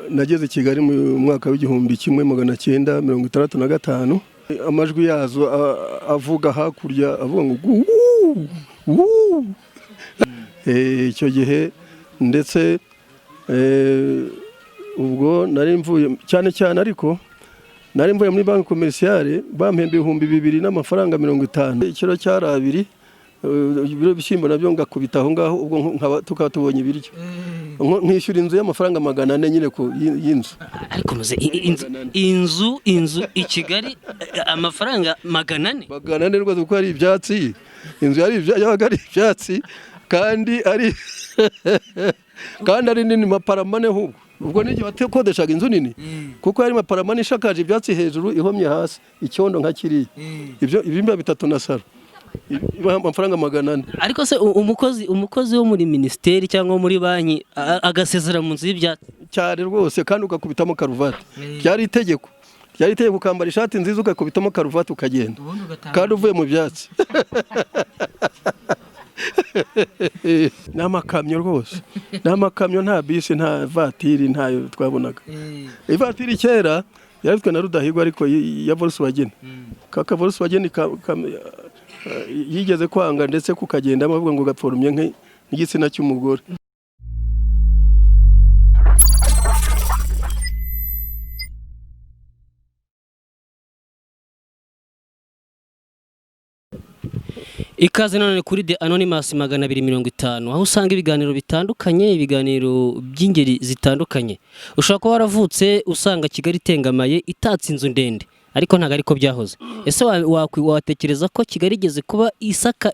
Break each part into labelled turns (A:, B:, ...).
A: nageze i Kigali mu mwaka w'1965 amajwi yazo avuga hakurya avuga ngo icyo gihe ndetse ubwo nari mvuye cyane ariko nari mvuye muri banki komerciale bampembe 2,000 n'amafaranga 50 ikiro cyari 2 ibiro bishyimbo nabyo ngakubita aho ngaho ubwo tukaba tubonye ibiryo nkishyura inzu y'amafaranga 400 nyine ko y'inzu.
B: Ariko muze inzu i Kigali amafaranga 400
A: rwose kuko ari ibyatsi inzu yabaga ari ibyatsi kandi ari nini maparamane hubwo ubwo n'igihe batekodeshaga inzu nini kuko hari maparamane ishakaje ibyatsi hejuru ihomye hasi icyondo nka kiriya ibyo ibimba 3 na saro amafaranga 400.
B: Ariko se umukozi wo muri ministeri cyangwa muri banki agasezera mu nzu y'ibyatsi
A: cyane rwose kandi ugakubitamo karuvati byari itegeko ukambara ishati nziza ugakubitamo karuvati ukagenda kandi uvuye mu byatsi. N'amakamyo rwose n'amakamyo nta bisi nta vatiri ntayo twabonaga. Ivatiri kera yaritwe na Rudahigwa ariko ya Volkswagen kaka Volkswagen yigeze kwanga ndetse kukagenda amavuga ngo gapforumye nk'igitsina cy'umugore.
B: Ikaze none kuri The Anonymous 250 aho usanga ibiganiro bitandukanye ibiganiro by'ingeri zitandukanye. Ushaka ko waravutse usanga Kigali tengamaye itatse inzu ndende ariko ntago ariko byahoze. Ese watekereza ko Kigali igeze kuba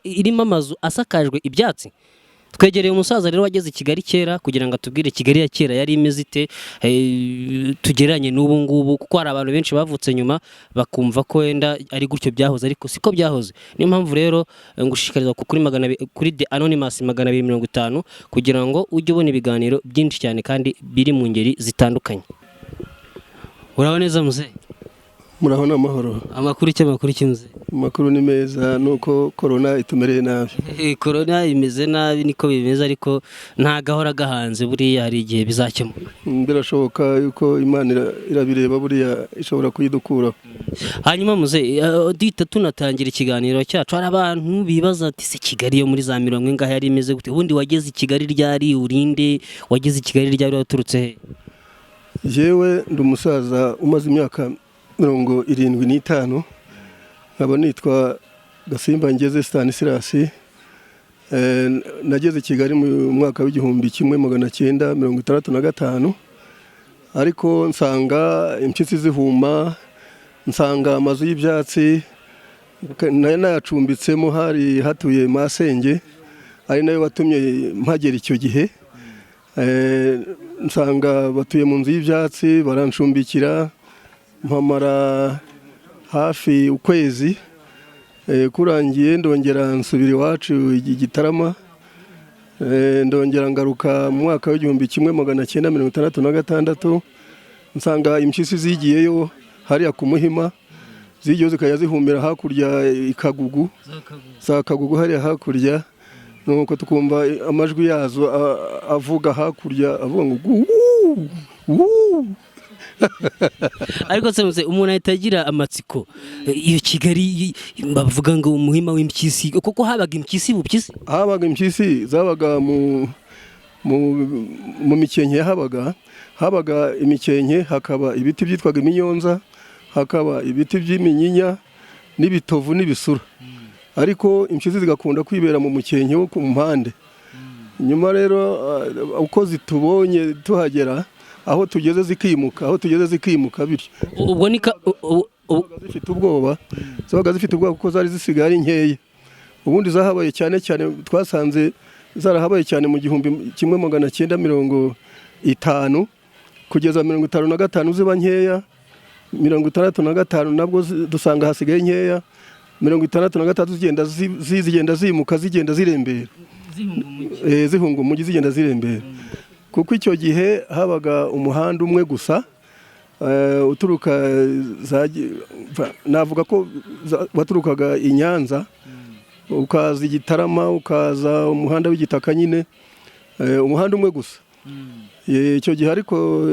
B: irimo amazu asakajwe ibyatsi? Twegereye umusaza rero wageze i Kigali kera kugira ngo atubwire Kigali ya kera yari imeze ite tugeranye n'ubu ngubu kuko hari abantu benshi bavutse nyuma bakumva ko wenda ari gutyo byahoze ariko siko byahoze. Niyo mpamvu rero ngushishikariza kuri The Anonymous 250 kugira ngo ujye ubona ibiganiro byinshi cyane kandi biri mu ngeri zitandukanye. Uraho neza muze?
A: Muraho n'amahoro.
B: Amakuru cy'inze?
A: Amakuru ni meza nuko corona itumereye nabi.
B: Corona imeze nabi niko bimeze ariko nta gahora gahanze buriya hari igihe bizakemuka.
A: Birashoboka yuko Imana irabireba buriya ishobora kuyidukura.
B: Hanyuma muze dita tunatangira ikiganiro cyacu hari abantu bibaza ati se Kigali yo muri za 40 ngaho yari imeze gute? Ubundi wageze i Kigali ryari urinde wageze i Kigali ryari waturutse he?
A: Jewe ndi umusaza umaze imyaka 75 nkaba nitwa Gasimba Ngeze Stanislas. Nageze i Kigali mu mwaka w'1965 ariko nsanga impyisi zihuma nsanga amazu y'ibyatsi nayacumbitsemo hari hatuye Masenge ari nayo watumye mpagera icyo gihe. Nsanga batuye mu nzu y'ibyatsi barancumbikira mpamara hafi ukwezi kurangiye ndongera nsubira iwacu Gitarama ndongera ngaruka mu mwaka w'1966 nsanga impyisi zigiyeyo hariya ku Muhima zigiye zikajya zihumira hakurya ikagugu za Kagugu hariya hakurya nuko tukumva amajwi yazo avuga hakurya avuga ngo
B: ariko se umuntu ahitagira amatsiko iyo Kigali bavuga ngo umuhima w'impyisi kuko habaga impyisi
A: habaga impyisi zabaga mu mikenke habaga imikenke hakaba ibiti byitwaga iminyonza hakaba ibiti by'iminyinya n'ibitovu n'ibisura ariko impyisi zigakunda kwibera mu mukenke wo ku mpande. Nyuma rero uko zitubonye tuhagera aho tugeze zikimuka bityo
B: ubwo
A: zifite ubwoba kuko zari zisigaye nkeya. Ubundi zahabaye cyane twasanze zarahabaye cyane mu 1950 kugeza 55 ziba nkeya 65 nabwo dusanga hasigaye nkeya 63 zigenda zimuka zigenda zirembera zihunga umujyi zigenda zirembera kuko icyo gihe habaga umuhanda umwe gusa uturuka navuga ko waturukaga i Nyanza ukaza Gitarama ukaza umuhanda w'igitaka nyine umuhanda umwe gusa icyo gihe ariko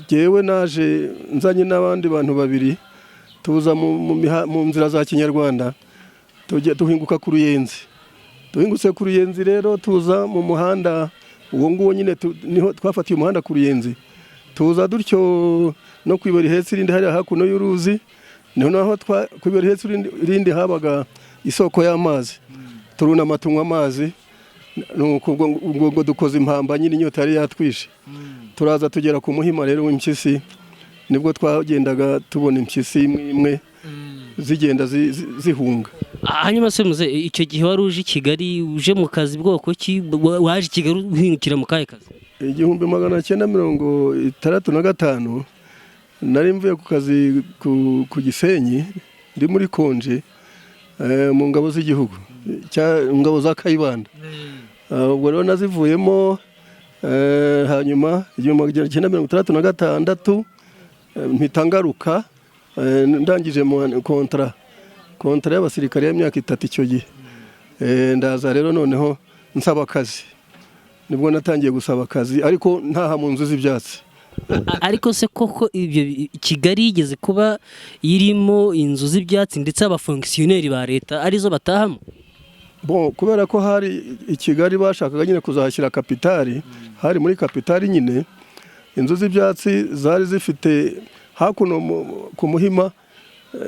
A: jyewe naje nzanye n'abandi bantu babiri tuza mu nzira za kinyarwanda duhinguka ku Ruyenzi. Duhingutse ku Ruyenzi rero tuza mu muhanda uwo nguwo nyine niho twafatiye umuhanda ku Ruyenzi, tuza dutyo no kwibera ihetse irindi hariya hakuno y'uruzi, niho naho kwibera ihetse irindi habaga isoko y'amazi, turunama tunywa amazi, nuko ubwo dukoze impamba nyine inyota yari yatwishe. Turaza tugera ku Muhima rero w'impyisi, nibwo twagendaga tubona impyisi imwe zigenda zihunga.
B: Hanyuma se muze icyo gihe wari uje i Kigali uje mu kazi bwoko ki, waje i Kigali uhingukira mu kahe kazi?
A: 1965 nari mvuye ku kazi ku Gisenyi, ndi muri konje mu ngabo z'igihugu, ngabo za Kayibanda. Ubwo rero nazivuyemo, hanyuma 1966 mpita ngaruka, ndangije mu kontra y'abasirikare y'imyaka 3 icyo gihe. Ndaza rero noneho nsaba akazi, nibwo natangiye gusaba akazi ariko ntaha mu nzu z'ibyatsi.
B: Ariko se koko ibyo Kigali yigeze kuba irimo inzu z'ibyatsi ndetse abafonkisiyoneri ba leta arizo batahamo?
A: Bon, kubera ko hari i Kigali bashakaga nyine kuzahashyira kapitali, hari muri kapitali nyine inzu z'ibyatsi zari zifite hakuno ku Muhima,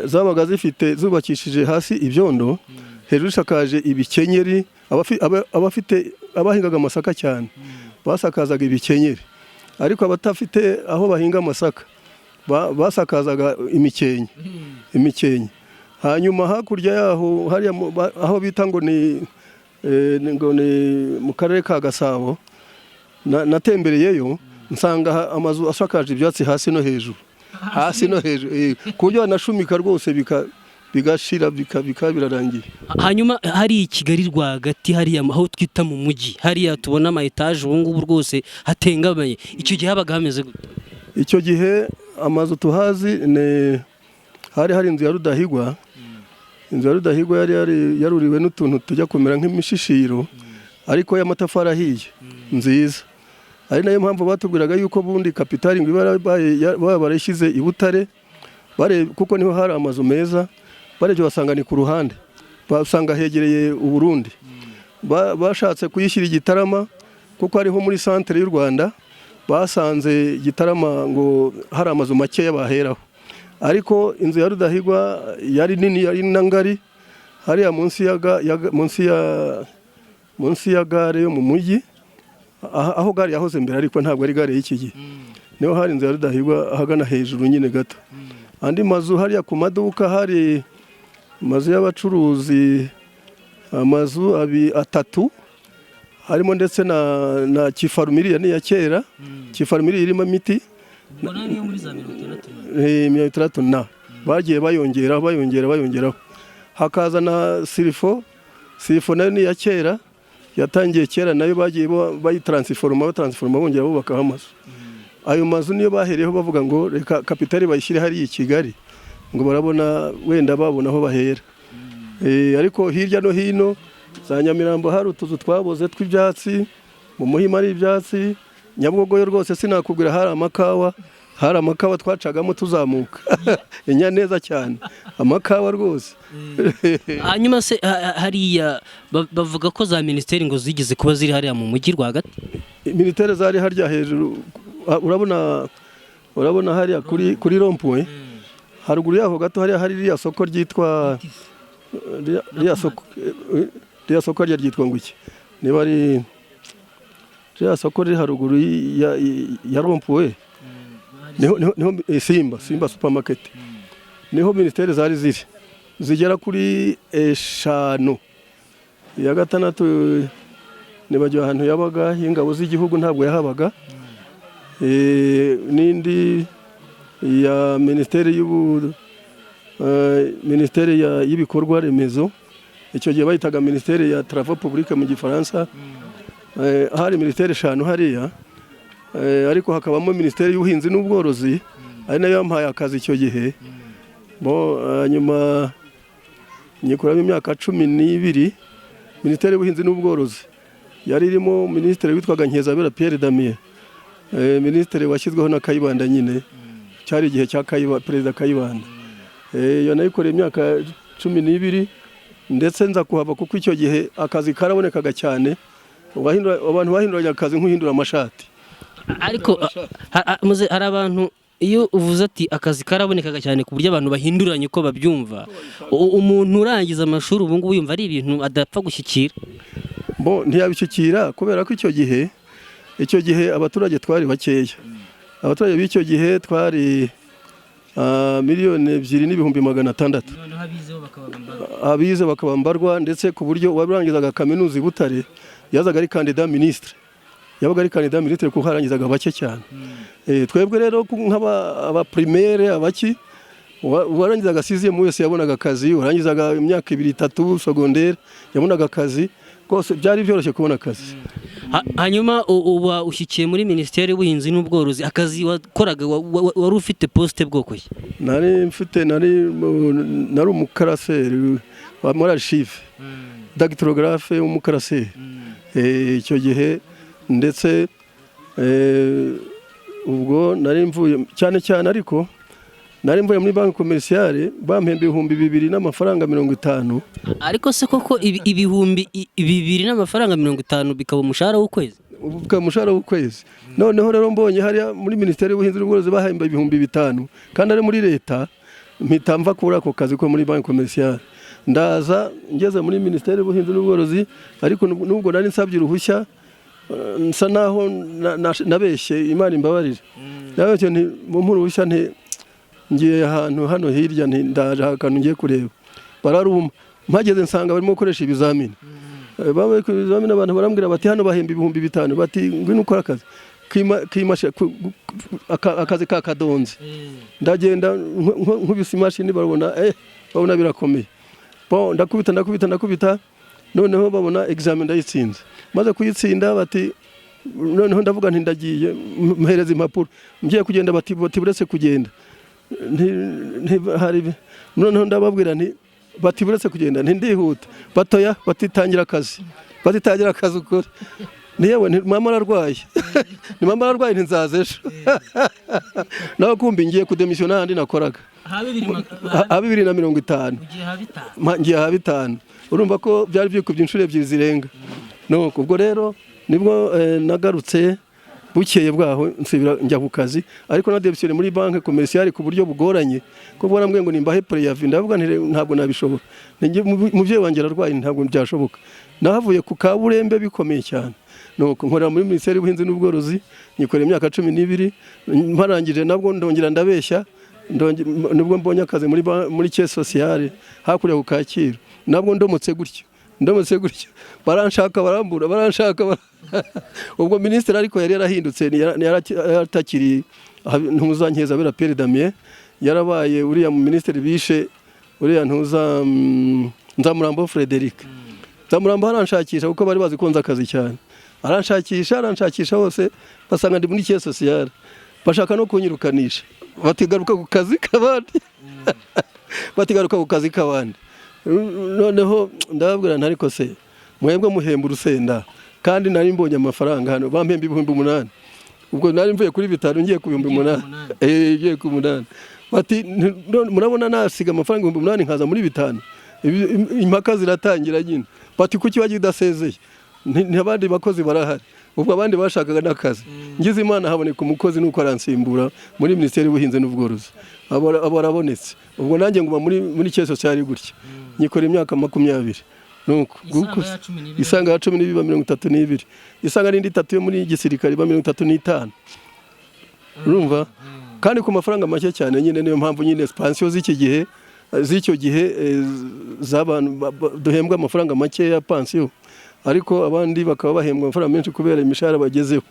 A: zabaga zifite zubakishije hasi ibyondo, hejuru ishakaje ibikenyeri. Abahingaga amasaka cyane basakazaga ibikenyeri, ariko abatafite aho bahinga amasaka basakazaga imikenke. Hanyuma hakurya yaho hariya aho bita ngo ni mu karere ka Gasabo, natembereyeyo nsanga amazu ashakaje ibyatsi hasi no hejuru, ku buryo banashumika rwose bigashira birarangiye.
B: Hanyuma hari i Kigali rwagati, hariya aho twita mu mujyi, hariya tubona ama etaje ubu ngubu rwose hatengamaye, icyo gihe habaga hameze gute?
A: Icyo gihe amazu tuhazi hari inzu ya Rudahigwa. Inzu ya Rudahigwa yari yaruriwe n'utuntu tujya kumera nk'imishishiro, ariko y'amatafari ahiye nziza. Ari nayo mpamvu batubwiraga yuko bundi kapitali ngo barashyize i Butare, kuko niho hari amazu meza. Barebye basanga ni ku ruhande, basanga hegereye u Burundi. Bashatse kuyishyira i Gitarama kuko ariho muri centre y'u Rwanda, basanze Gitarama ngo hari amazu makeya baheraho. Ariko inzu ya Rudahigwa yari nini, yari nangari, hariya munsi ya gare yo mu mujyi, aho gare yahoze mbere ariko ntabwo ari gare y'iki gihe. Niho hari inzu ya Rudahigwa ahagana hejuru nyine gato. Andi mazu hariya ku maduka hari amazu y'abacuruzi, amazu 3, harimo ndetse na Kifarumiriya ni ya kera. Kifarumiriya irimo imiti.
B: Mbona niyo muri za 60
A: bagiye bayongeraho. Hakaza na Sirifo nayo ni ya kera, yatangiye kera, nayo bagiye bayitransforma bongera bubakaho amazu. Ayo mazu niyo bahereyeho bavuga ngo reka kapitali bayishyire hari i Kigali, ngo barabona wenda babona aho bahera. Ariko hirya no hino za Nyamirambo hari utuzu twaboze tw'ibyatsi, mu Muhima ari ibyatsi, Nyabugogo yo rwose sinakubwira hari amakawa twacagamo tuzamuka. Neza cyane amakawa rwose.
B: Hanyuma se hariya bavuga ko za ministeri ngo zigeze kuba ziri hariya mu mujyi rwagati?
A: Ministeri zari harya hejuru, urabona hariya kuri rompuwe, haruguru yaho gato hariya hari iriya soko ryitwa iriya soko ryitwa ngo iki, niba ari iriya soko riri haruguru ya rompuwe, niho Simba supermarket, niho ministeri zari zigera kuri 5. iya 6 nibagiwe ahantu yabaga y'ingabo z'igihugu, ntabwo yahabaga. N'indi ya ministeri y'ibikorwa remezo, icyo gihe bayitaga ministeri ya travaux publics mu Gifaransa. Hari ministeri 5 hariya, ariko hakabamo ministeri y'ubuhinzi n'ubworozi, ari nayo yampaye akazi icyo gihe. Nyuma nyikuramo imyaka 12, ministeri y'ubuhinzi n'ubworozi yari irimo ministeri witwaga Nkezabera Pierre Damien, minisitiri washyizweho na Kayibanda nyine, cyari igihe cya perezida Kayibanda. Iyo nayikoreye imyaka 12 ndetse nza kuhava kuko icyo gihe akazi karabonekaga cyane, abantu bahinduranye akazi nk'uhindura amashati.
B: Ariko hari abantu, iyo uvuze ati akazi karabonekaga cyane ku buryo abantu bahinduranye uko babyumva, umuntu urangiza amashuri ubu ngubu yumva ari ibintu adapfa gushyikira.
A: Ntiyabishyikira kubera ko icyo gihe abaturage twari bakeya. Abaturage b'icyo gihe twari 2,200,600. Abize bakabambarwa, ndetse ku buryo wabirangizaga kaminuza i Butare yazaga ari kandida ministre, yabaga ari kandida ministre kuko harangizaga bake cyane. Twebwe rero nk'aba primaire abaki warangizaga 6e wese yabonaga akazi, warangizaga imyaka 2-3 secondaire yabonaga akazi, kose byari byoroshye kubona akazi.
B: Hanyuma uba ushyikiye muri Minisiteri y'Ubuhinzi n'Ubworozi, akazi wakoraga wari ufite poste bwoko ki?
A: Nari umukaraseri muri archive, dactylographe w'umukaraseri icyo gihe, ndetse ubwo nari mvuye cyane ariko nari mvuye muri banki komerciale, bampembe 2,000 n'amafaranga 50.
B: Ariko se koko ibihumbi 2,000 n'amafaranga 50 bikaba umushahara w'ukwezi?
A: Ubwo umushahara w'ukwezi. Noneho rero mbonye hariya muri Minisiteri y'Ubuhinzi n'Ubworozi bahemba 5,000 kandi ari muri leta, mpita mva kuri ako kazi ko muri banki komerciale, ndaza ngeze muri Minisiteri y'Ubuhinzi n'Ubworozi. Ariko nubwo nari nsabye uruhushya, nsa naho nabeshye, Imana imbabarire. Nabeshye nti mu ruhushya ngiye ahantu hano hirya, ndaje akantu ngiye kureba, bararuma. Mpageze nsanga barimo gukoresha ibizamini. Babaye ku bizamini, abantu barambwira bati hano bahemba 5,000, bati ngwino ukora akazi akazi ka kadonze. Ndagenda nkubise imashini, babona birakomeye. Ndakubita, noneho babona examen ndayitsinze. Maze kuyitsinda bati noneho ndavuga nti ndagiye, mpereza impapuro. Ngiye kugenda bati buretse kugenda. Noneho ndababwira nti bati buretse kugenda, ndihuta. Batoya batitangira akazi ukora. Niyewe mama ararwaye. Ni mama ararwaye, nzaza ejo. Naho kumbi ngiye kudemisiona handi nakoraga. 2,050. Ngiye 5. Urumva ko byari byikubye inshuro 2 zirenga. Nuko ubwo rero nibwo nagarutse bukeye bwaho nsubira njya ku kazi, ariko na demisiyone muri banki komerciale ku buryo bugoranye, ko barambwiye ngo nimbahe preavis. Ndavuga ntabwo nabishobora, muvyeyi wanjye ararwaye, ntabwo byashoboka. Nahavuye ku Kaburembe bikomeye cyane. Nuko nkorera muri Minisiteri y'Ubuhinzi n'Ubworozi, nyikorera imyaka 12. Mparangije nabwo ndongera ndabeshya, nibwo mbonye akazi muri caisse sociale hakurya ku Kacyiru. Nabwo ndomotse gutyo, baranshaka barambura, ubwo minisitiri ariko yari yarahindutse, yaratakiri ntuzankeza bera Pierre Damien, yarabaye uriya mu minisitiri bishe uriya Nzamurambo Frederic. Nzamurambo aranshakisha kuko bari bazi ko nza akazi cyane, aranshakisha hose, basanga ndi muri caisse sociale, bashaka no kunyirukanisha, batigaruka ku kazi kabandi. Noneho ndababwira nti ariko se mwebwe muhemba urusenda, kandi nari mbonye amafaranga hano bampemba 8,000. Ubwo nari mvuye kuri 5 ngiye ku 8,000. Ngiye ku 8. Bati murabona nasiga amafaranga 8,000 nkaza muri 5. Impaka ziratangira nyine. Bati kuki wagiye udasezeye? Ntabandi bakozi barahari. Ubwo abandi bashakaga n'akazi. Ngize Imana haboneka umukozi nuko aransimbura muri Minisiteri y'Ubuhinzi n'Ubworozi. Abarabonetse. Ubwo nanjye nguma muri caisse sociale gutya. Nyikora imyaka 20. Nuko isanga ya 12 biba 32. Isanga n'indi 3 yo muri gisirikare ba 35. Urumva? Kandi ku mafaranga make cyane nyine, niyo mpamvu nyine expansion z'icyo gihe z'abantu duhembwa amafaranga make ya pension, ariko abandi bakaba bahembwa amafaranga menshi kubera imishahara bagezeho.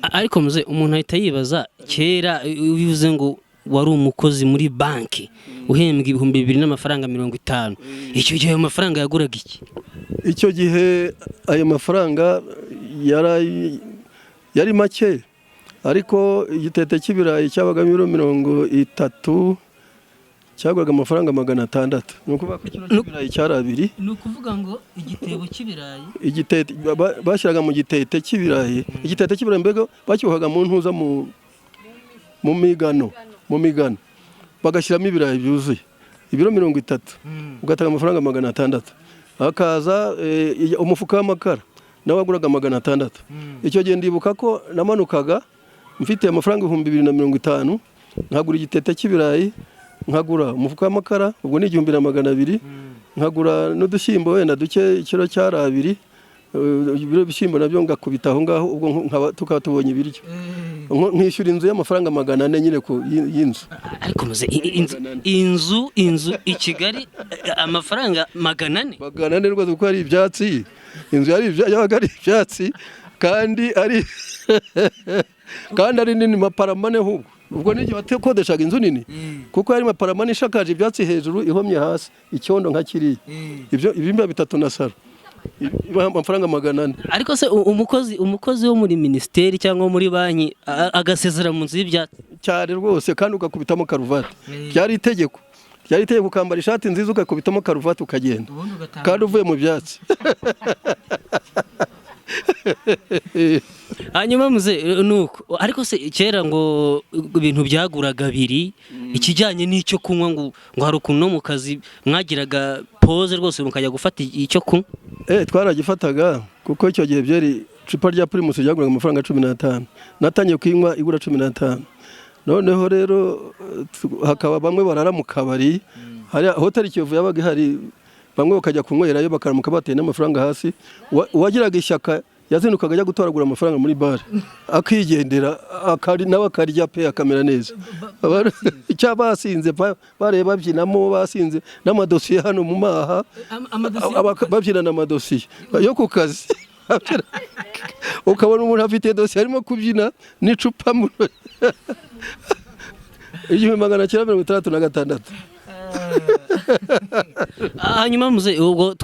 B: Ariko muze umuntu ahita yibaza, kera ubivuze ngo wari umukozi muri banki uhembwa 2,000 n'amafaranga 50, icyo gihe ayo mafaranga yaguraga iki?
A: Icyo gihe ayo mafaranga yari make, ariko igitete cy'ibirayi cyabaga 30 cyaguraga amafaranga 600. Ni ukuvuga ko ikiro cy'ibirayi cyari 2.
B: ni ukuvuga ngo igitebo cy'ibirayi
A: Igitete bashyiraga mu gitete cy'ibirayi. Igitete cy'ibirayi mbega bacyuhaga mu ntuza mu migano bagashyiramo ibirayi byuzuye ibiro 30, ugatanga amafaranga 600. Hakaza umufuka w'amakara nawe waguraga 600. Icyo gihe ndibuka ko namanukaga mfite amafaranga 2,250, nkagura igitete cy'ibirayi, nkagura umufuka w'amakara, ubwo ni 1,200, nkagura n'udushyimbo wenda duke, ikiro cyari 2, ibiro bishyimbo nabyo ngakubita aho ngaho, ubwo tukaba tubonye ibiryo, nkishyura inzu y'amafaranga 400 nyine ku y'inzu.
B: ariko muze inzu i Kigali amafaranga 400
A: rwose kuko ari ibyatsi, inzu yabaga ari ibyatsi kandi ari nini, maparamane ahubwo. Ubwo n'igihe wakodeshaga inzu nini, kuko hari maparamane ishakaje ibyatsi hejuru ihomye hasi, icyondo nka kiriya, ibyumba 3 na saro, amafaranga 400.
B: ariko se umukozi wo muri ministeri cyangwa muri banki agasezera mu nzu y'ibyatsi
A: cyane rwose, kandi ugakubitamo karuvati. Byari itegeko ukambara ishati nziza ugakubitamo karuvati ukagenda, kandi uvuye mu byatsi.
B: hanyuma muze nuko, ariko se kera ngo ibintu byaguraga 2, ikijyanye n'icyo kunywa ngo hari ukuntu no mu kazi mwagiraga pause rwose mukajya gufata icyo kunywa.
A: Twaragifataga kuko icyo gihe byari icupa rya Primus ryaguraga amafaranga 15, natangiye kuyinywa igura 15. Noneho rero hakaba bamwe barara mu kabari, hari hoteli Kiyovu yabaga hari, bamwe bakajya kunywerayo bakaramuka bateye n'amafaranga hasi. Uwagiraga ishyaka yazindukaga ajya gutoragura amafaranga muri bare akigendera, nawe akarya pe akamera neza. Icyo basinze bareba babyinamo, basinze n'amadosiye hano mu maha, babyina n'amadosiye yo ku kazi. Ukabona umuntu afite dosiye arimo kubyina n'icupa mu 1966.
B: hanyuma muze ubwo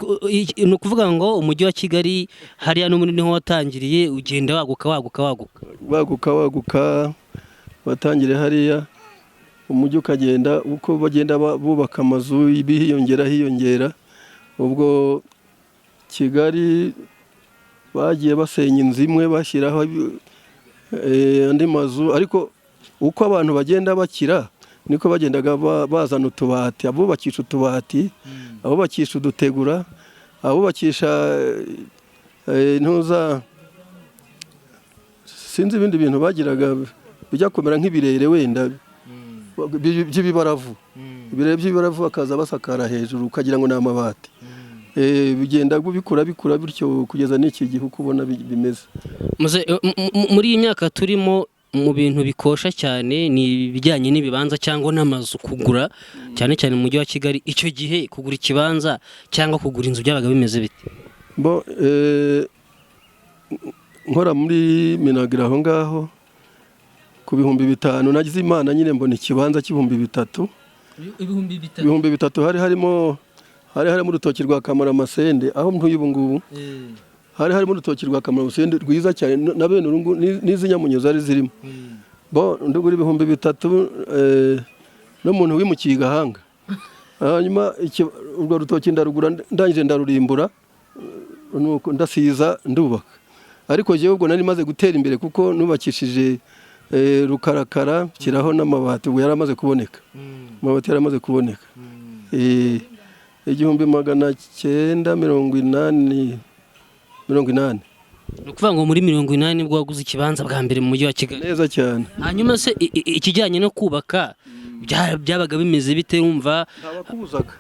B: ni ukuvuga ngo umujyi wa Kigali hariya no muri niho watangiriye, ugenda waguka watangiriye hariya, umujyi ukagenda uko bagenda bubaka amazu hiyongera. Ubwo Kigali bagiye basenya inzu imwe bashyiraho andi mazu, ariko uko abantu bagenda bakira niko bagendaga bazana utubati, abubakisha utubati, abubakisha udutegura, abubakisha intuza, sinzi ibindi bintu bagiraga bijya kumera nk'ibirere wenda by'ibibaravu, ibirere by'ibibaravu bakaza basakara hejuru ukagira ngo ni amabati. Bigenda bikura bityo kugeza n'iki gihe uko ubona bimeze. Muri iyi myaka turimo, mu bintu bikosha cyane ni ibijyanye n'ibibanza cyangwa n'amazu kugura, cyane cyane mu mujyi wa Kigali. Icyo gihe kugura ikibanza cyangwa kugura inzu byabaga bimeze bite?
A: Nkora muri Minagira aho ngaho ku 5,000 nagize Imana nyine mbona ikibanza cy'3,000. 3,000 hari harimo urutoki rwa Kamaramasende aho ntuye ubu ngubu, hari harimo urutoki rwa Kamaramasende rwiza cyane, na bene urungu n'izi nyamunyo zari zirimo. Ndugura 3,000 n'umuntu wimukiye Gahanga. Hanyuma urwo rutoki ndarugura, ndangije ndarurimbura, nuko ndasiza ndubaka. Ariko jewe ubwo nari maze gutera imbere kuko nubakishije rukarakara kiraho n'amabati, ubwo yaramaze kuboneka, amabati yaramaze kuboneka. 1980. Ni
B: ukuvuga ngo muri 80 nibwo waguze ikibanza bwa mbere mu mujyi wa Kigali.
A: Neza cyane.
B: Hanyuma se ikijyanye no kubaka byabaga bimeze bite? Wumva
A: ntawakubuzaga,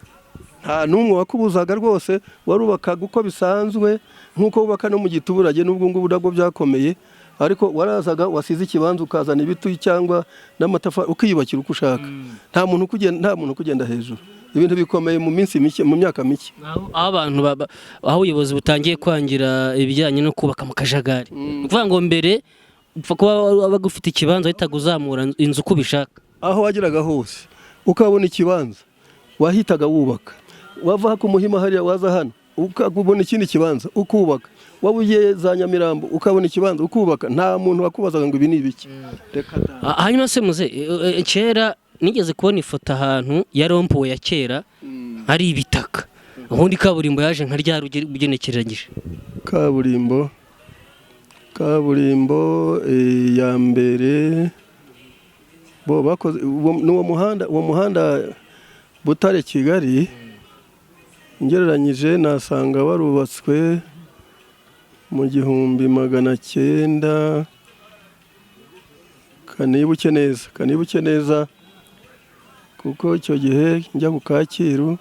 A: nta n'umwe wakubuzaga rwose, warubakaga uko bisanzwe nk'uko wubaka no mu giturage, n'ubwo ngubu nabwo byakomeye, ariko warazaga wasize ikibanza ukazana ibiti cyangwa n'amatafari ukiyubakira uko ushaka. Nta muntu kugenda hejuru. Ibintu bikomeye mu minsi mike, mu myaka mike,
B: aho abantu aho ubuyobozi butangiye kwangira ibijyanye no kubaka mu kajagari. Kuvuga ngo mbere upfa kuba wabaga ufite ikibanza uhitaga uzamura inzu uko ubishaka,
A: aho wageraga hose ukabona ikibanza wahitaga wubaka. Wava ku Muhima hariya waza hano ukabona ikindi kibanza ukubaka, waba ugiye za Nyamirambo ukabona ikibanza ukubaka, nta muntu wakubazaga ngo ibi ni ibiki.
B: Hanyuma se muze kera nigeze kubona ifoto ahantu ya rompuwe ya kera hari ibitaka, ubundi kaburimbo yaje nka ryari ugenekeranyije?
A: kaburimbo ya mbere bo bakoze n'uwo muhanda Butare Kigali, ngereranyije nasanga warubatswe mu 1900. Kanibuke neza kuko icyo gihe njya ku Kacyiru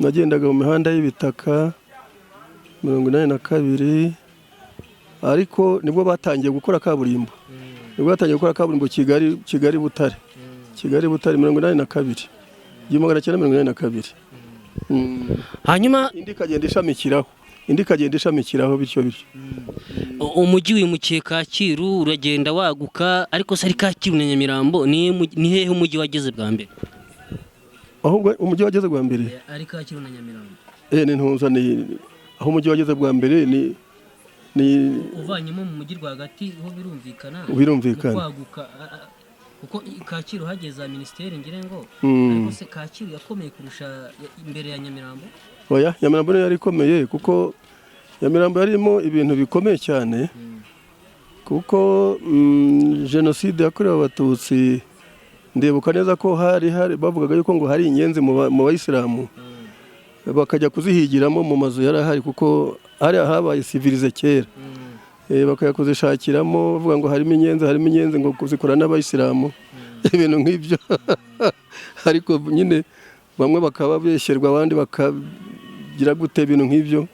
A: nagendaga mu mihanda y'ibitaka 82, ariko nibwo batangiye gukora kaburimbo. Kigali Butare 82, 1982.
B: Hanyuma
A: indi kagenda ishamikiraho bityo.
B: umujyi wimukiye Kacyiru uragenda waguka, ariko se ari Kacyiru na Nyamirambo ni hehe umujyi wageze bwa mbere?
A: Ahubwo umujyi wageze bwa mbere
B: ari Kacyiru na Nyamirambo.
A: Ni ntuza ni aho umujyi wageze bwa mbere ni
B: uvanyemo mu mujyi rwagati ho birumvikana. Kwaguka kuko Kacyiru hageza ministeri ngire ngo, ariko se Kacyiru yakomeye kurusha imbere ya Nyamirambo?
A: Oya, Nyamirambo niyo yari ikomeye kuko Nyamirambo yarimo ibintu bikomeye cyane, kuko jenoside yakorewe Abatutsi ndibuka neza ko hari bavugaga yuko ngo hari inyenzi mu bayisilamu bakajya kuzihigiramo mu mazu yari ahari, kuko hari habaye civilize kera, bakajya kuzishakiramo bavuga ngo harimo inyenzi ngo kuzikora n'abayisilamu, ibintu nk'ibyo. Ariko nyine bamwe bakaba beshyerwa, abandi bakagira gute ibintu nk'ibyo.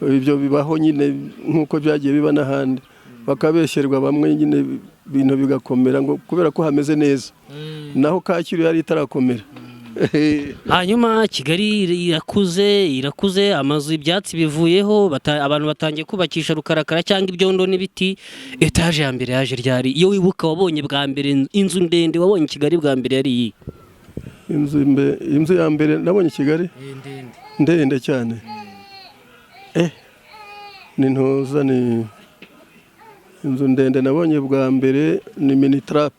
A: Ibyo bibaho nyine nk'uko byagiye biba n'ahandi, bakabeshyerwa bamwe nyine ibintu bigakomera ngo kubera ko hameze neza, naho Kacyiru yari itarakomera.
B: Hanyuma Kigali irakuze, amazu ibyatsi bivuyeho, abantu batangiye kubakisha rukarakara cyangwa ibyondo n'ibiti. Etaje ya mbere yaje ryari? Iyo wibuka wabonye bwa mbere inzu ndende wabonye Kigali bwa mbere yari iyi? Inzu ya mbere nabonye Kigali ndende cyane, ni ntuza, ni inzu ndende nabonye bwa mbere ni Minitrap.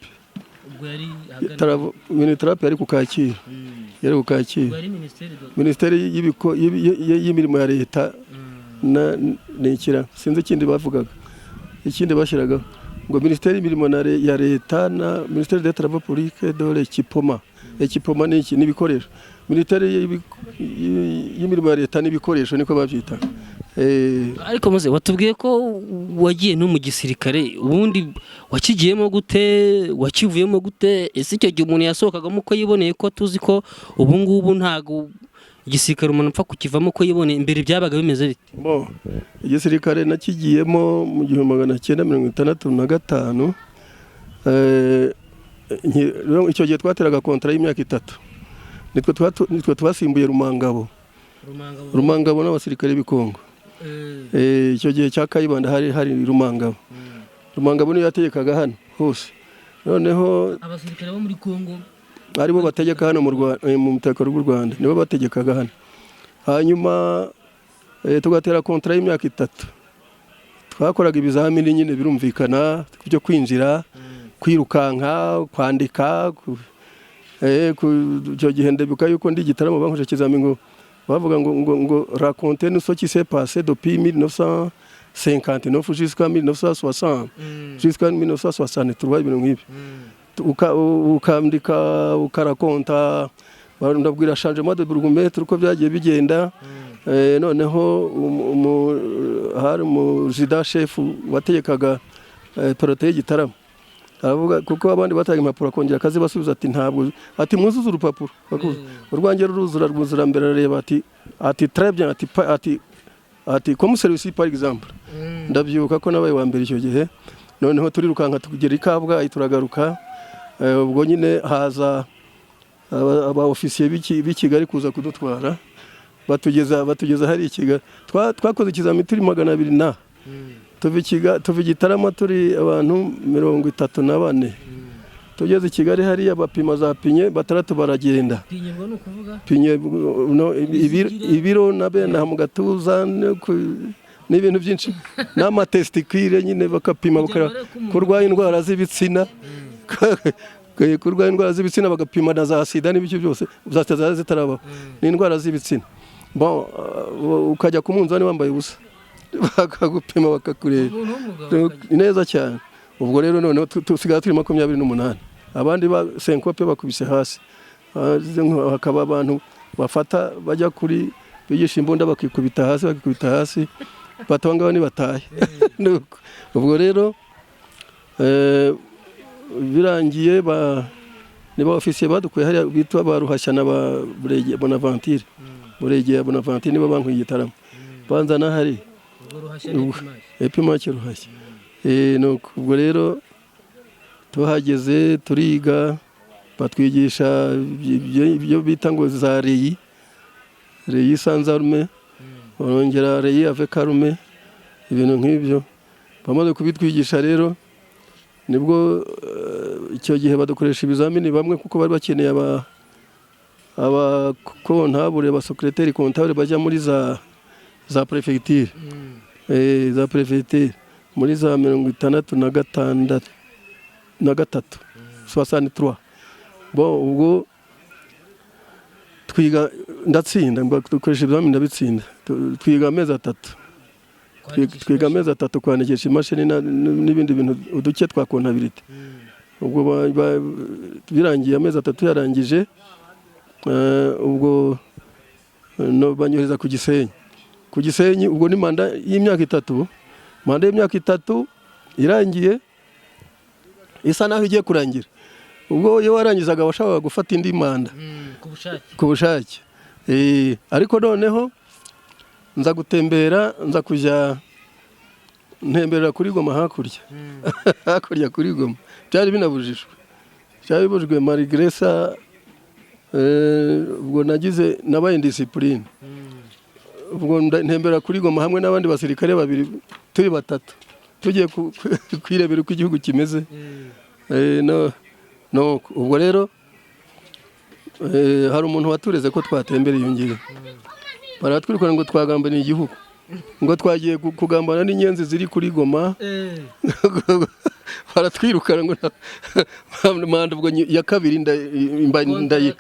B: Minitrap yari ku Kacyiru, Minisiteri y'imirimo ya leta n'ikira, sinzi ikindi bavugaga, ikindi bashyiragaho ngo Minisiteri y'imirimo ya leta na Minisiteri des Travaux Publics de l'Equipement. Equipement ni iki? N'ibikoresho. Minisiteri y'imirimo ya leta n'ibikoresho niko babyita. Ariko maze watubwiye ko wagiye no mu gisirikare, ubundi wakigiyemo gute, wakivuyemo gute? Ese icyo gihe umuntu yasohokagamo ko yiboneye, ko tuzi ko ubu ngubu ntago igisirikare umuntu apfa kukivamo ko yiboneye, imbere byabaga bimeze bite?
A: Igisirikare nakigiyemo mu 1965. Icyo gihe twateraga kontra y'imyaka 3, nitwe twasimbuye Rumangabo n'abasirikare b'Ikongo. Icyo gihe cya Kayibanda hari Rumangabo niyo yategekaga hano hose, noneho
B: abasirikare bo muri Kongo
A: aribo bategeka hano mu mutekano w'u Rwanda, nibo bategekaga hano. Hanyuma tugatera kontra y'imyaka 3, twakoraga ibizamini nyine birumvikana byo kwinjira, kwirukanka, kwandika. Icyo gihe ndibuka yuko ndi Gitarama bankoje ikizamini ngo bavuga ngo raconter nous ce qui s'est passé depuis 1959 jusqu'à 1960, jusqu'à 1963, ibintu nk'ibi. Ukandika, ukarakonta, ndabwira changement de bourgmestre uko byagiye bigenda. Noneho hari umujida chef wategekaga Prote Gitarama, aravuga kuko abandi batanga impapuro akongera akazi basubiza ati ntabwo, ati mwuzuze urupapuro, urwange rwuzura mbere areba ati très bien, ati comme celui-ci par exemple. Ndabyuka ko nabaye wa mbere icyo gihe, noneho turirukanka tugera Ikabwa turagaruka. Ubwo nyine haza aba officier b'i Kigali kuza kudutwara, batugeza hari Kigali. Twakoze ikizamini turi 200 na tuva Gitarama turi abantu 34. Tugeze Kigali hari abapima za pinye 3 baragenda.
B: Pinye ngo nukuvuga?
A: Pinye ibiro na bene mu gatuza n'ibintu byinshi, n'amatestikire nyine bakapima kurwanya indwara z'ibitsina. kurwara indwara z'ibitsina bagapima na za sida n'ibyo byose za sida zitarabaho n'indwara z'ibitsina ukajya ku munzani wambaye ubusa bakagupima bakakureba neza cyane. Ubwo rero noneho tusigara turi 28 abandi ba senkope bakubise hasi. Hakaba abantu bafata bajya kuri bigisha imbunda bakikubita hasi batanga bani bataye. Ubwo rero birangiye niba ofisiye badukuye hari bitwa baruhashya na ba Burege Bonaventure. Burege ya Bonaventure niba bankwiye igitaramo banzana hari epimake ruhashya. Ubwo rero tuhageze turiga batwigisha ibyo bita ngo za reyi sans arme barongera reyi avec arme ibintu nk'ibyo. Bamaze kubitwigisha rero nibwo icyo gihe badukoresha ibizamini bamwe kuko bari bakeneye aba kontabule ba secrétaire comptable bajya muri za prefecture za prefecture muri za 63 63. Ubwo twiga ndatsinda dukoresha ibizamini ndabitsinda twiga amezi 3 twiga amezi 3 kwandikisha imashini n'ibindi bintu uduke twa kontabilite. Ubwo birangiye amezi 3 yarangije ubwo no banyohereza ku Gisenyi. Ubwo ni manda y'imyaka 3 irangiye isa naho igiye kurangira. Ubwo iyo warangizaga washaka gufata indi manda ku bushake. Ariko noneho nza gutembera nza kujya ntemberera kuri Goma hakurya kuri Goma byari binabujijwe Marigresa. Ubwo nagize nabaye discipline. Ubwo ntembera kuri Goma hamwe n'abandi basirikare babiri turi 3 tugiye kwirebera uko igihugu kimeze. Ubwo rero hari umuntu watureze ko twatembera iyo ngiyo baratwirukana ngo twagambaniye igihugu ngo twagiye kugambana n'inyenzi ziri kuri Goma. Baratwirukana ngo manda ubwo ya kabiri ndayi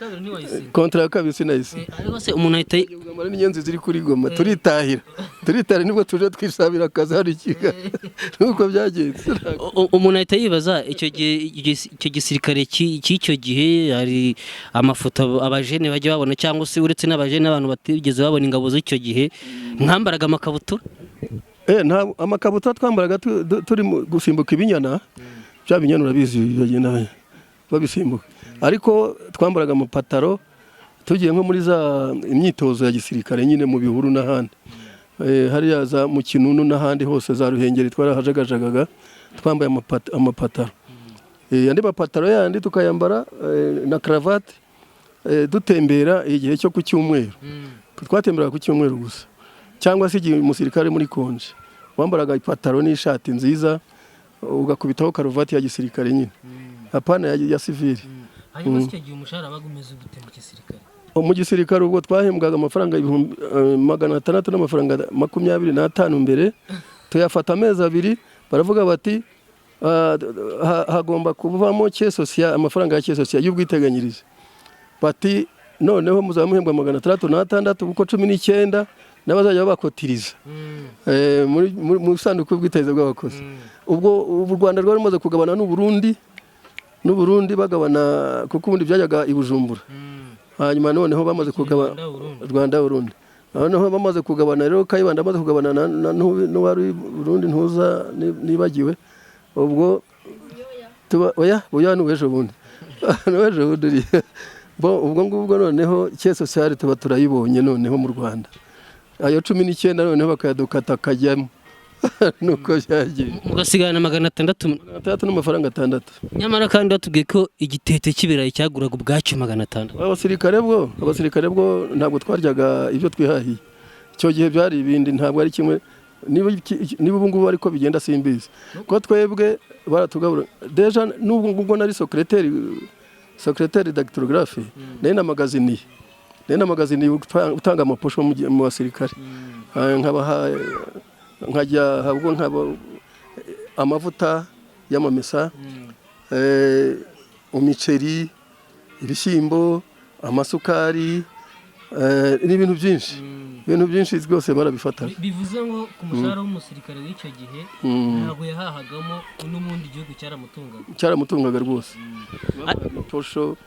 A: kontra ya kabiri sinayisi.
B: Ariko se umuntu ahita
A: kugambana n'inyenzi ziri kuri Goma turitahira nibwo tuje twisabira akazi hari ikiga nuko byagenze.
B: Umuntu ahita yibaza icyo gisirikare cy'icyo gihe hari amafoto abajene bajya babona cyangwa se uretse n'abajene abantu batigeze babona ingabo z'icyo gihe mwambaraga amakabutura.
A: Nta amakabutura twambaraga turi gusimbuka ibinyana bya binyana urabizi bagenda babisimbuka. Ariko twambaraga amapataro tugiye nko muri za imyitozo ya gisirikare nyine mu bihuru n'ahandi hariya za mu Kinunu n'ahandi hose za Ruhengeri twarahajagajagaga twambaye amapataro. Andi mapataro yandi tukayambara na cravate dutembera igihe cyo ku cyumweru. Twatemberaga ku cyumweru gusa cyangwa se igihe umusirikare muri konje wambaraga ipataro n'ishati nziza ugakubitaho karuvati ya gisirikare nyine apana ya civile.
B: Hanyuma icyo gihe umushahara bagumeze gute mu gisirikare?
A: Mu gisirikare ubwo twahembwaga amafaranga 600 n'amafaranga 25 mbere tuyafata amezi 2 baravuga bati hagomba kuvamo social amafaranga ya social y'ubwiteganyirize bati noneho muzamuhembwa 666 kuko 19 n'abazajya bakotiriza mu sanduku bw'iteza bw'abakozi. Ubwo u Rwanda rwari rumaze kugabana n'u Burundi bagabana kuko ubundi byajyaga i Bujumbura. Hanyuma noneho bamaze kugabana Rwanda Burundi noneho bamaze kugabana rero Kayibanda amaze kugabana n'uwari Burundi ntuza nibagiwe. Ubwo oya n'ejo bundi ubwo ngubwo noneho cye social tuba turayibonye noneho mu Rwanda ayo 19 noneho bakayadukata kajyamo nuko byagiye
B: mugasigana 600
A: n'amafaranga 6.
B: Nyamara kandi batubwiye ko igitete cy'ibirayi cyaguraga ubwacyo 600.
A: Abasirikare bwo ntabwo twaryaga ibyo twihahiye icyo gihe byari ibindi ntabwo ari kimwe niba ubu ngubu ariko bigenda simbizi ko twebwe baratugabura deja n'ubwo ngubwo nari secrétaire d'actylographie na magazine utanga amaposho mu basirikare nkajya habwo amavuta y'amamesa imiceri, ibishyimbo, amasukari, n'ibintu byinshi. Ibintu byinshi rwose barabifata.
B: Bivuze ngo ku mushahara w'umusirikare w'icyo gihe ntabwo yahahagamo n'ubundi igihugu cyaramutungaga rwose.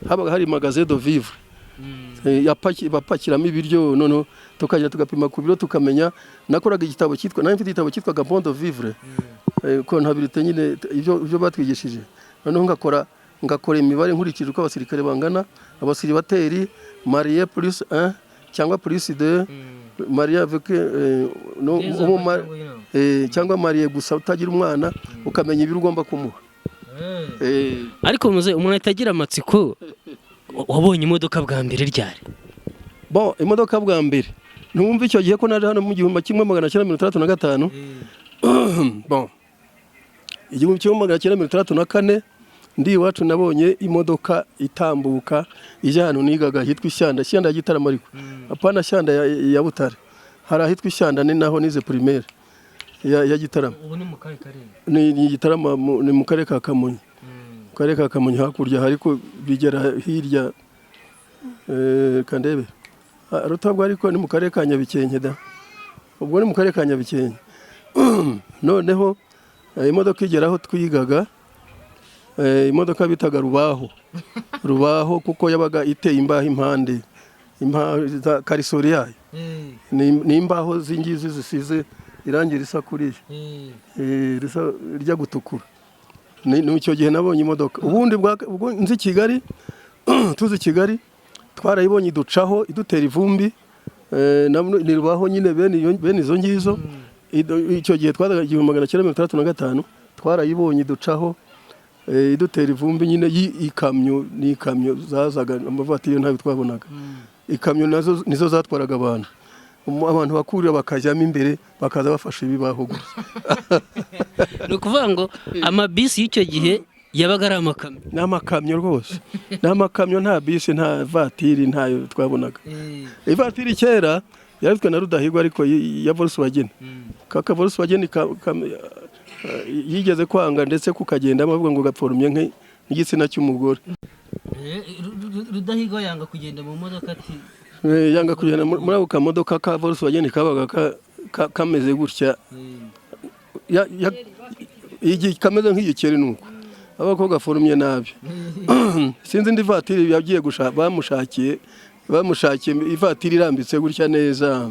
B: Habaga hari magasin de vivre bapakiramo ibiryo, noneho tukajya tugapima ku biro tukamenya. Nakoraga igitabo cyitwa mfite igitabo cyitwaga bon de vivre, kontabilité nyine ibyo batwigishije. Noneho ngakora imibare nkurikije uko abasirikare bangana, abasiribateri marié plus 1 cyangwa plus 2, marié avec cyangwa marié gusa utagira umwana, ukamenya ibiro ugomba kumuha. Ariko muze umuntu atagira amatsiko, wabonye imodoka bwa mbere ryari?
A: Bon, imodoka bwa mbere numva icyo gihe ko naje hano mu 1965. Bon, 1964 ndi iwacu nabonye imodoka itambuka ijya hano nigaga hitwa Ishyanda ya Gitarama, ariko apana Shyanda ya Butare, hari ahitwa Ishyanda ni naho nize primaire ya Gitarama.
B: Ubu ni mu kahe karere?
A: Ni Gitarama, ni mu karere ka Kamonyi. Mu karere ka Kamonyi hakurya, ariko bigera hirya kandebe Rutabwa, ariko ni mu karere ka Nyabikenke da. Ubwo ni mu karere ka Nyabikenke. Noneho imodoka igeraho twigaga, imodoka bitaga rubaho kuko yabaga iteye imbaho impande, za karisori yayo ni imbaho zingizi zisize irangi risa kuriya, risa rya gutukura. Ni icyo gihe nabonye imodoka. Ubundi ubwo nzi Kigali tuzi Kigali twarayibonye iducaho idutera ivumbi, ni rubaho nyine bene izo ngizo. Icyo gihe twadaga 1965 twarayibonye iducaho idutera ivumbi nyine ikamyo zazaga, amavatiri ntabwo twabonaga. Ikamyo nizo zatwaraga abantu bakurira bakajyamo imbere bakaza bafashe ibibaho gusa.
B: Ni ukuvuga ngo amabisi y'icyo gihe yabaga ari amakamyo.
A: Ni amakamyo rwose, ni amakamyo, nta bisi nta vatiri ntayo twabonaga. Ivatiri kera yarifitwe na Rudahigwa ariko ya Volkswagen. Kaka Volkswagen yigeze kwanga ndetse kukagendamo avuga ngo gapforumye nk'igitsina cy'umugore.
B: Rudahigwa yanga kugenda mu modoka ati
A: yanga kugenda muri ako kamodoka ka Volkswagen kabaga kameze gutya, kameze nk'igikeri nuko abakobwa forumye nabi. Sinzi indi vatiri yagiye bamushakiye ivatiri irambitse gutya neza.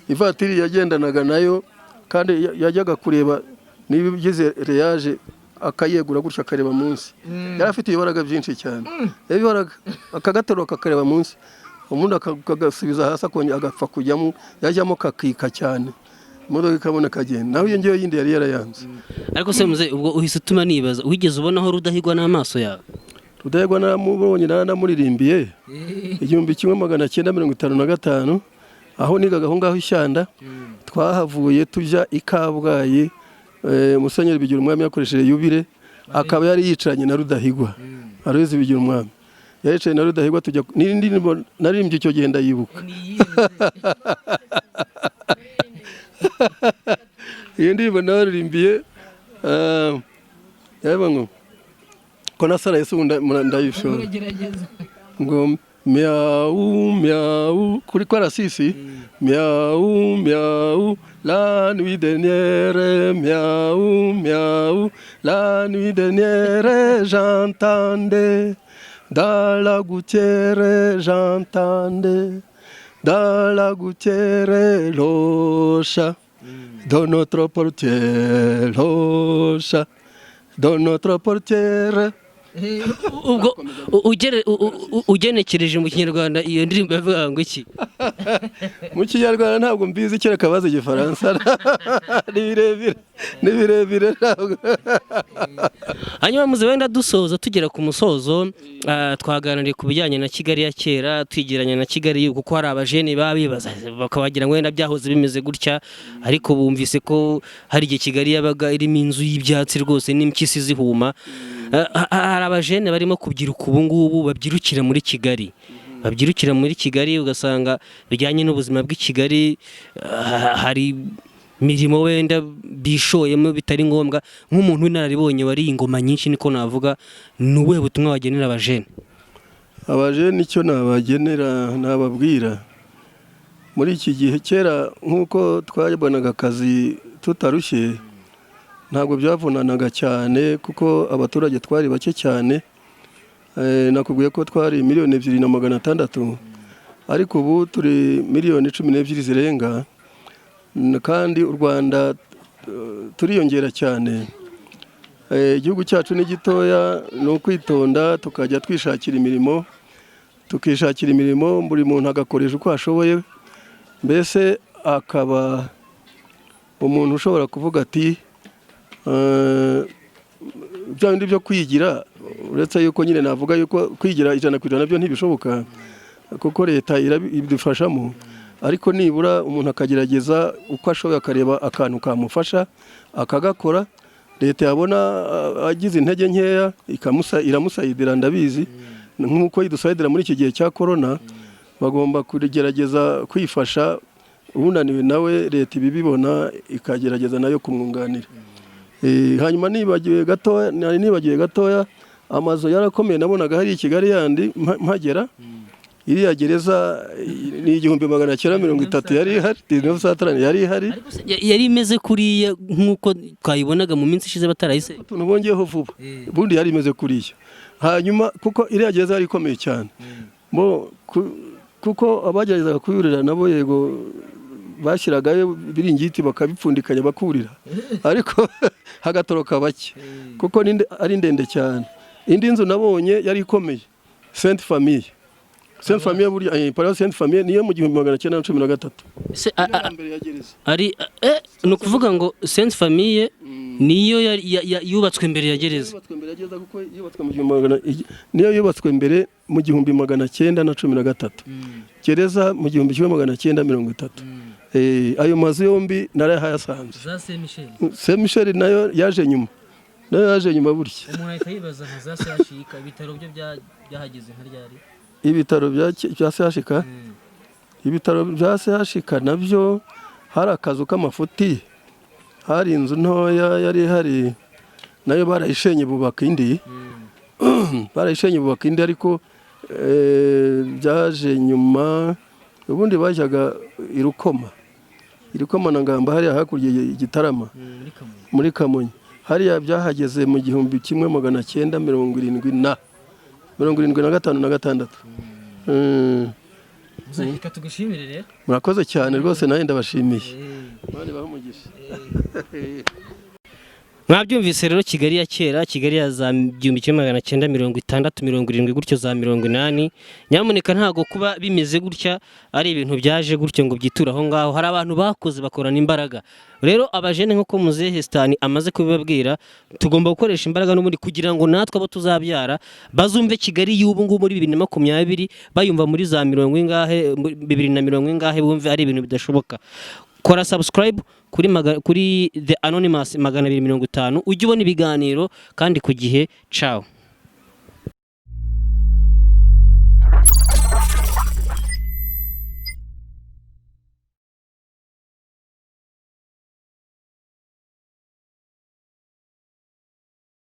A: Ivatiri yagendanaga nayo kandi yajyaga kureba niba igize reyaje akayegura gutya akareba munsi. Yari afite ibibaraga byinshi cyane, ibibaraga akagaterura akakareba munsi, umuntu akagasubiza hasi akongera agapfa kujyamo, yajyamo kakika cyane, imodoka ikabona kagenda. Naho iyo ngiyo yindi yari yarayanze.
B: Ariko se muze ubwo uhise utuma nibaza, wigeze ubonaho Rudahigwa n'amaso yawe?
A: Rudahigwa naramubonye, naramuririmbiye 1955 aho nigaga aho ngaho Ishyanda. Twahavuye tujya i Kabgayi, Musenyeri Bigirumwami yakoresheje yubire, akaba yari yicaranye na Rudahigwa. Areze Bigirumwami yayicaye na Rudahigwa, tujya n'indi naririmbye icyo gihe ndayibuka. Iyo ndirimbo naririmbiye yabango ko nasara Yesu ndayishora ngo miau miau kuri Karasisi, miau miau la nuit dernière, miau miau la nuit dernière, j'entendais dans la gouttière, j'entendais dans la gouttière le chat de notre portière, le chat de notre portière.
B: Ubwo ugenekereje mu Kinyarwanda iyo ndirimbo yavuga ngo iki?
A: Mu Kinyarwanda ntabwo mbizi, kereka bazi Igifaransa. Ni birebire ntabwo.
B: Hanyuma muze wenda dusoza tugera ku musozo, twaganiriye ku bijyanye na Kigali ya kera, twigiranye na Kigali y'ubu, kuko hari abajene babibaza bakabagira ngo wenda byahoze bimeze gutya, ariko bumvise ko hari igihe Kigali yabaga irimo inzu y'ibyatsi rwose n'impyisi zihuma. Hari abajene barimo kubyiruka ubu ngubu babyirukira muri Kigali, ugasanga bijyanye n'ubuzima bw'i Kigali. Hari mirimo wenda bishoyemo bitari ngombwa nk'umuntu w'inararibonye wari ingoma nyinshi niko navuga, ni ubuhe butumwa wagenera abajene?
A: Abajene icyo nabagenera nababwira, muri iki gihe kera nk'uko twabonaga akazi tutarushye ntabwo byavunanaga cyane kuko abaturage twari bake cyane. Nakubwiye ko twari 2,200,000 ariko ubu turi 12,000,000 zirenga, kandi u Rwanda turiyongera cyane. Igihugu cyacu ni gitoya, ni ukwitonda tukajya twishakira imirimo, tukishakira imirimo, buri muntu agakoresha uko ashoboye, mbese akaba umuntu ushobora kuvuga ati bya bindi byo kwigira, uretse yuko nyine navuga yuko kwigira 100% byo ntibishoboka kuko leta ibidufashamo, ariko nibura umuntu akagerageza uko ashoboye akareba akantu kamufasha akagakora. Leta yabona agize intege nkeya iramusayidira, ndabizi nk'uko idusayidira muri iki gihe cya corona, bagomba kugerageza kwifasha unaniwe nawe, leta ibibibona ikagerageza nayo kumwunganira. Hanyuma nibagiwe gatoya, amazu yarakomeye nabonaga hari i Kigali yandi mpagera, iriya gereza ni 1930 yari ihari, 1930 yari ihari.
B: Yari imeze kuriya nk'uko twayibonaga mu minsi ishize batarayise?
A: Utuntu bongeyeho vuba, ubundi yari imeze kuriya. Hanyuma kuko iriya gereza yari ikomeye cyane, kuko abageragezaga kuyurira nabo yego bashyiragayo biringiti bakabipfundikanya bakurira, ariko hagatoroka bake kuko ari ndende cyane. Indi nzu nabonye yari ikomeye, Sainte Famille burya Paris Sainte Famille niyo mu 1913.
B: Ari no kuvuga ngo Sainte Famille niyo yubatswe mbere ya gereza?
A: Kuko niyo yubatswe mbere mu 1913, gereza mu 1930. Ayo mazu yombi narahayasanze.
B: Za
A: Saint Michel nayo yaje nyuma, burya.
B: Umuntu ahita yibaza nka za CHK, ibitaro byo byahageze nka ryari?
A: Ibitaro bya CHK, ibitaro bya CHK nabyo hari akazu k'amafuti, hari inzu ntoya yari hari nayo barayishenye bubaka indi, ariko byaje nyuma. Ubundi bajyaga irukoma na Ngamba hariya hakurya Igitarama muri Kamonyi, hariya byahageze mu 1975 na 6. Murakoze cyane rwose, nawe ndabashimiye.
B: Mwabyumvise rero, Kigali ya kera, Kigali ya za 1960-70 gutyo za 80. Nyamuneka ntago kuba bimeze gutya ari ibintu byaje gutyo ngo byitura aho ngaho. Hari abantu bakoze bakorana imbaraga. Rero abajene nko Muzehe Stan amaze kubibabwira, tugomba gukoresha imbaraga n'ubundi kugira ngo natwe abo tuzabyara bazumve Kigali y'ubu ngubu muri 2020 bayumva muri za 2020 bumve ari ibintu bidashoboka. Kora subscribe kuri The Anonymous 250 ujye ubona ibiganiro kandi ku gihe. Ciao.